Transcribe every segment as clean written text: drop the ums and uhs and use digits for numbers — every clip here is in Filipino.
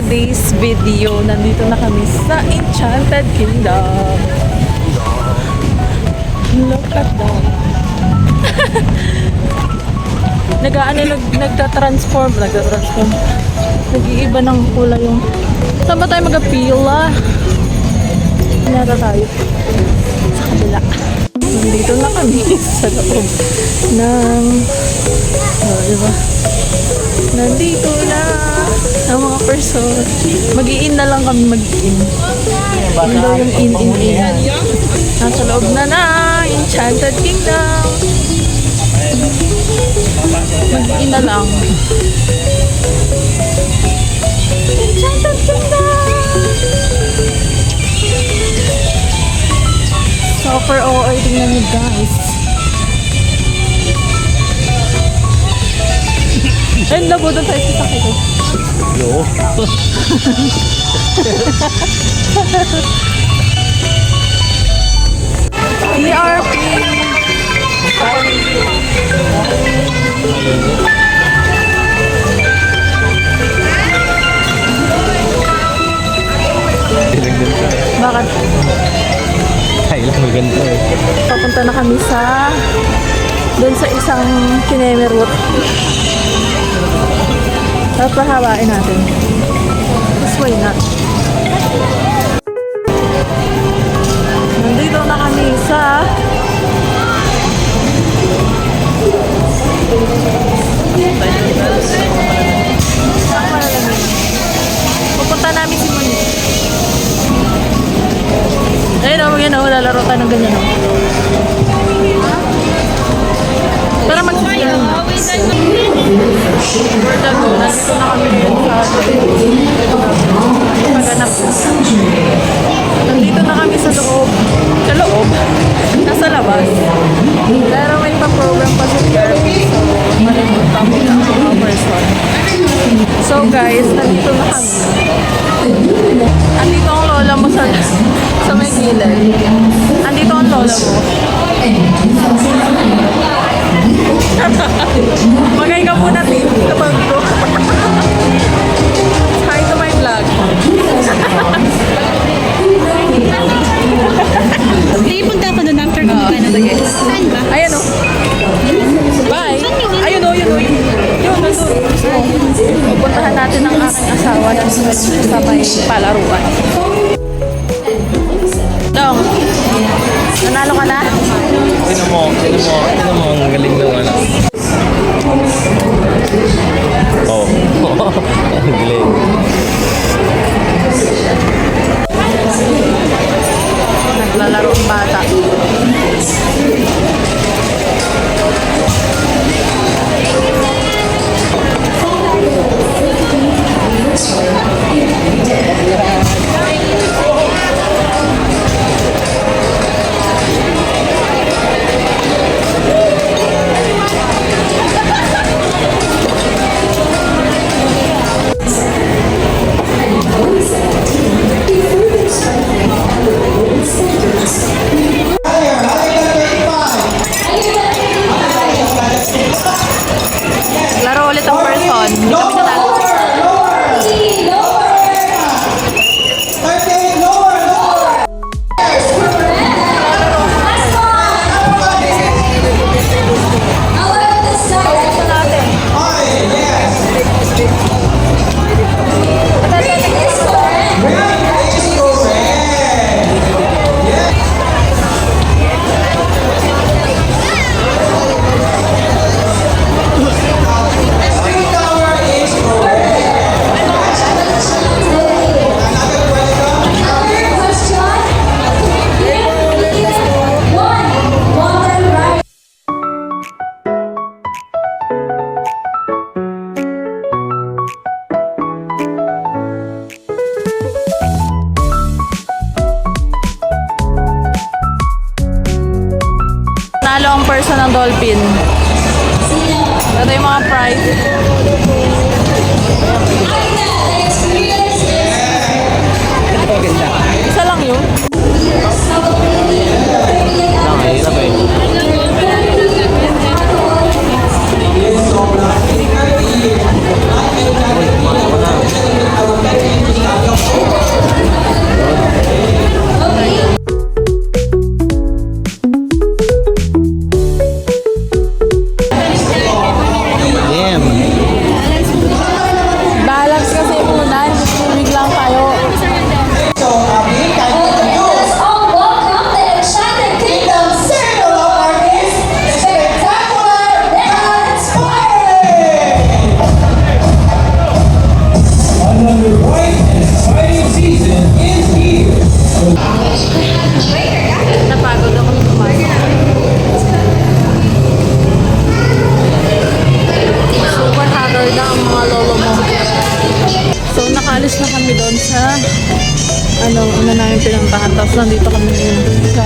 today's video. Nandito na kami sa Enchanted Kingdom. Look at that. Nagtatransform. Nag-iiba ng kulay yung... Saan ba tayo mag-apila? Nata tayo. Sa kabila. Nandito na kami sa loob ng... diba? Nandito na ang mga person. Mag-i-in na lang kami, mag-i-in. Yun daw yung in. Nasa loob na Enchanted Kingdom. Mag-i-in na lang. Enchanted Kingdom! Super OR, tingnan nyo guys. Ayun, labo doon sa isasakit ko. Yo. ERP. Bakit? Ay lang maganda eh. Papunta na kami sa doon sa isang kinemerot. Tapos pahawain natin. This way not. Nandito na kami sa pupunta namin si Moni. Ayun o, lalaro tayo ng ganyan o. Para mag-sisyan. For the go, nandito na kami din sa maganap. Nandito na kami sa loob. Sa loob? Nasa labas. Pero may pa-program pa sa ERP. So, malimutan mo na ang mga person. So guys, nandito na kami. Andito ang lola mo sa may gilid. Andito ang lola mo. Magay ka muna, Tim. Kapag ko. Hi to my vlog. Hindi, punta ako doon after ko ano. Sige. Saan ba? Ayan o. Bye. Ayun o, yun o. Yun, nandun. Puntahan natin ang aking asawa na sa may palaruan. Dong, nanalo ka na? Tignan mo, ang galing ng ano. Oh. Ang galing. Naglalaro ang bata. Laro ulit ang person. Hindi kami natalo. Nalo ang person ng dolphin. Ito yung mga prize. Isa lang yun. Nakahirap eh. Uy, kumain ko na. Napagod ako nung pumasok. Super haggard na ang mga lolo mo. So, nakaalis na kami doon sa una namin pinuntahan. Tapos nandito kami ngayon doon sa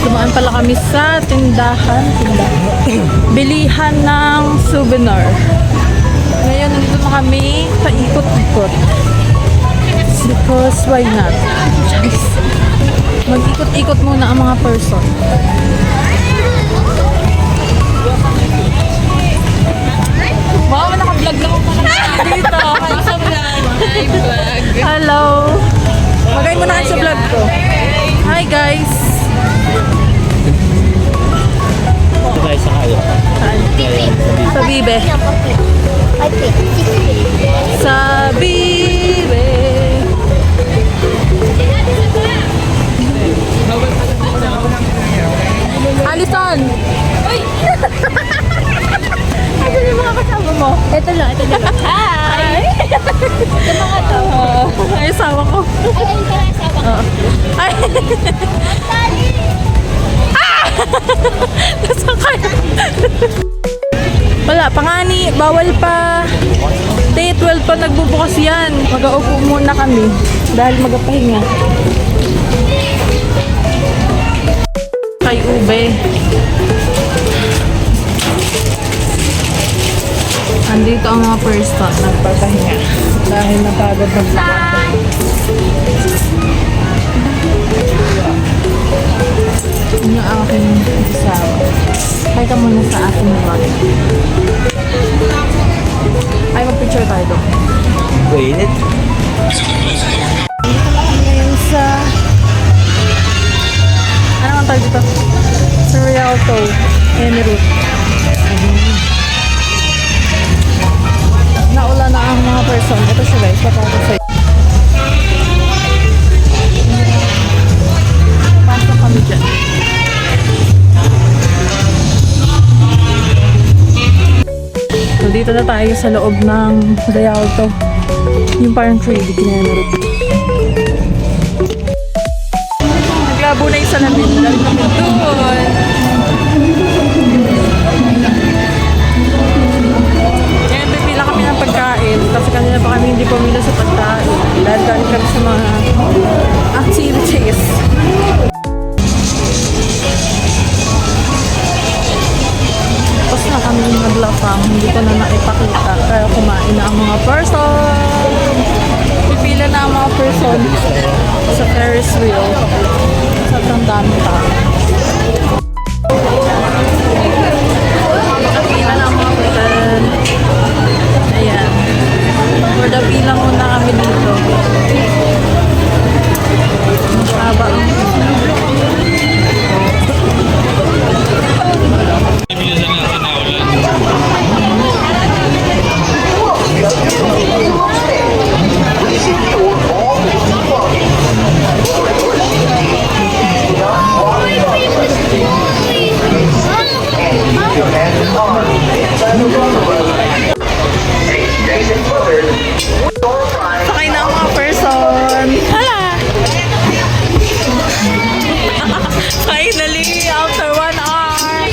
dumaan pala kami sa tindahan. Bilihan ng souvenir. Ngayon, nandito na kami sa ikot-ikot. Because why not? Just mag-ikot-ikot muna ang mga person. Wow, naka-vlog na ako dito. Hi, vlog. Hello. Magay mo na kayo sa vlog ko. Hi guys. Ito tayo sa kayo. Sa Bibe. Sa Bibe. Alison! Uy! Ano yung mga kasama mo? Ito lang. Hi! Ito mga to. Ay, asawa ko. Ay, ayun ka na asawa ko. Ay! Nasaan kayo? Wala, pangani, bawal pa. Day 12 pa nagbubukas yan. Mag-aupo muna kami dahil magapahinga. Kay Ube. Andito ang mga person nagpapahinga dahil napagod maglakad. Ano ang aking asawa? Hi ka muna sa aking vlog. Ay, mag-picture tayo doon. Wait. Ngayon sa... Ano ang tawag dito? Sa Rialto, Emirate. Naula na ang mga person. Ito siya guys, papakot sa'yo. Pasok kami dyan. So, dito na tayo sa loob ng Rialto. Yung parang 3D kinanarot. Naglabo na yung salamin. Dahil kami doon. Ngayon, pipila kami ng pagkain. Kasi kanina pa kami hindi pumila sa pagkain. Dahil galing kami sa mga activities. Tapos na kami naglapang. Hindi ko na naipakita. Kaya kumain na ang mga person. Pipila na ang mga person sa Ferris wheel. Sobrang dami pa. Pipila na ang mga person. Ayan. For the pila muna kami dito. Haba ang sakay na ang mga person. Hala! Finally, after 1 hour.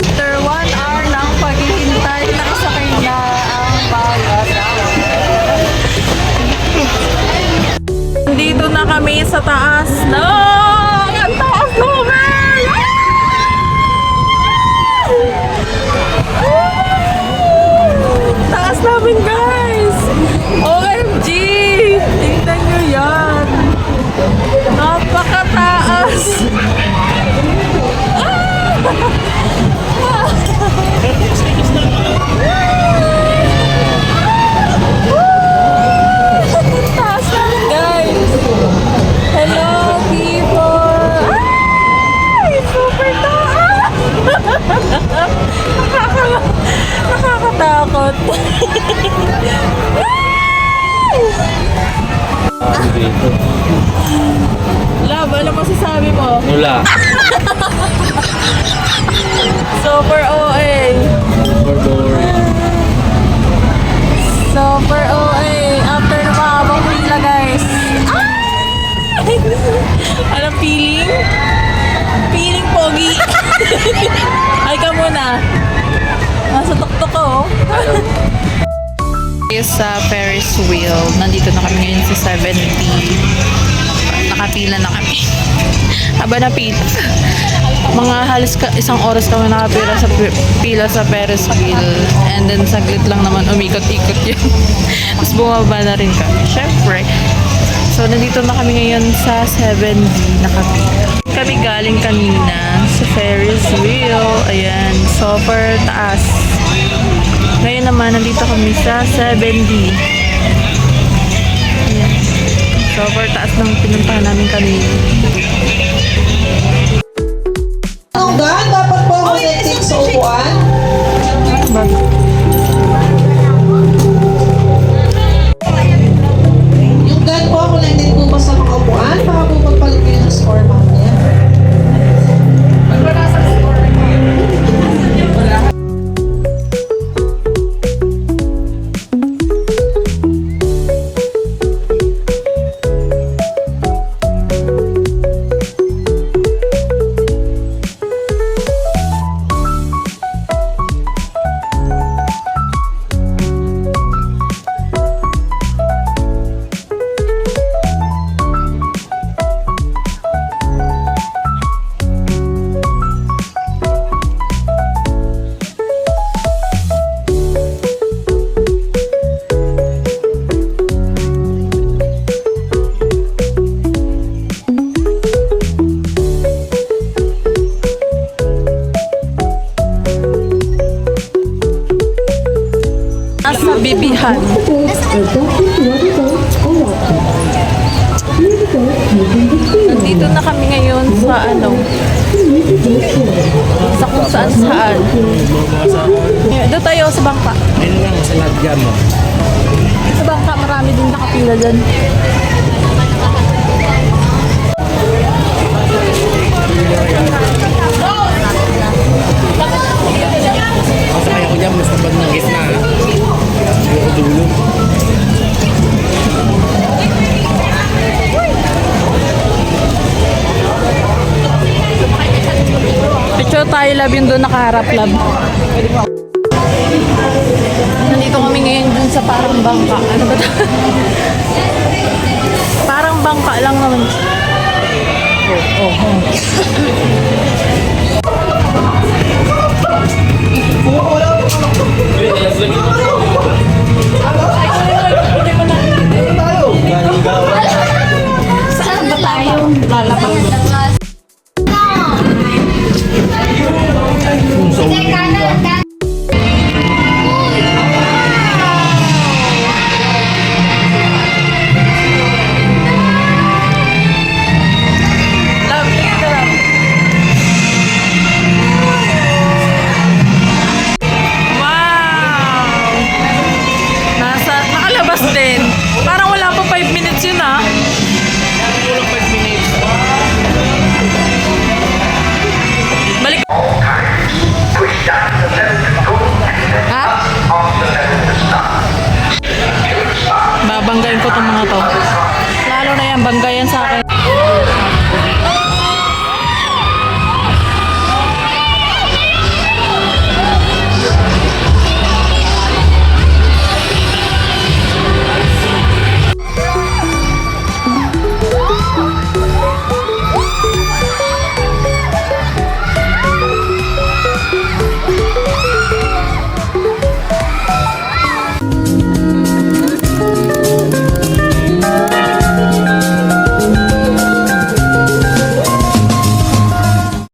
After 1 hour ng paghihintay, nakasakay na ang bawat. Dito na kami sa taas. No! Ang taas naman! Taas namin, guys! OMG! Tingnan nyo yan! Napakataas! Taas namin, guys! Hello, people! Ay! Super taas! Nakakatakot. Ay ka muna. Nasa tuktok ko. Sa Ferris wheel, nandito na kami ngayon sa 70. Nakapila na kami. Haba na pila. Mga halos isang oras kami nakapila sa pila sa Ferris wheel. And then saglit lang naman umikot-ikot yun. Tapos bumaba na rin kami. Syempre. So nandito na kami ngayon sa 7D nakapila. Kami galing kanina sa Ferris wheel. Ayan. Super taas. Ngayon naman, nandito kami sa 7D. Ayan. Super taas ng pinuntahan namin kanina. Tunggan, dapat po ako natin sa upuan. Bago. Yung gan po ako natin po ba sa mga upuan? Baka po magpalit kayo ng score mamaya. Nasa bibihan. Nandito na kami ngayon sa ano, sa kung saan saan. Doon tayo sa bangka. Ayun lang, sa lagyan mo. Sa bangka marami din nakapila dyan. Masakay ako dyan, mas tabag ng gitna. Ayoko dulo. Picture tayo lab yun doon nakaharap lab. Nandito kami ngayon dun sa parang bangka. Ano ba ito? Parang bangka lang naman. Saan ba tayo? Lalapag. Din. Parang wala pa 5 minutes yun ah. Kulang 5 minutes. Balik. Ha? Babanggain ko itong mga to.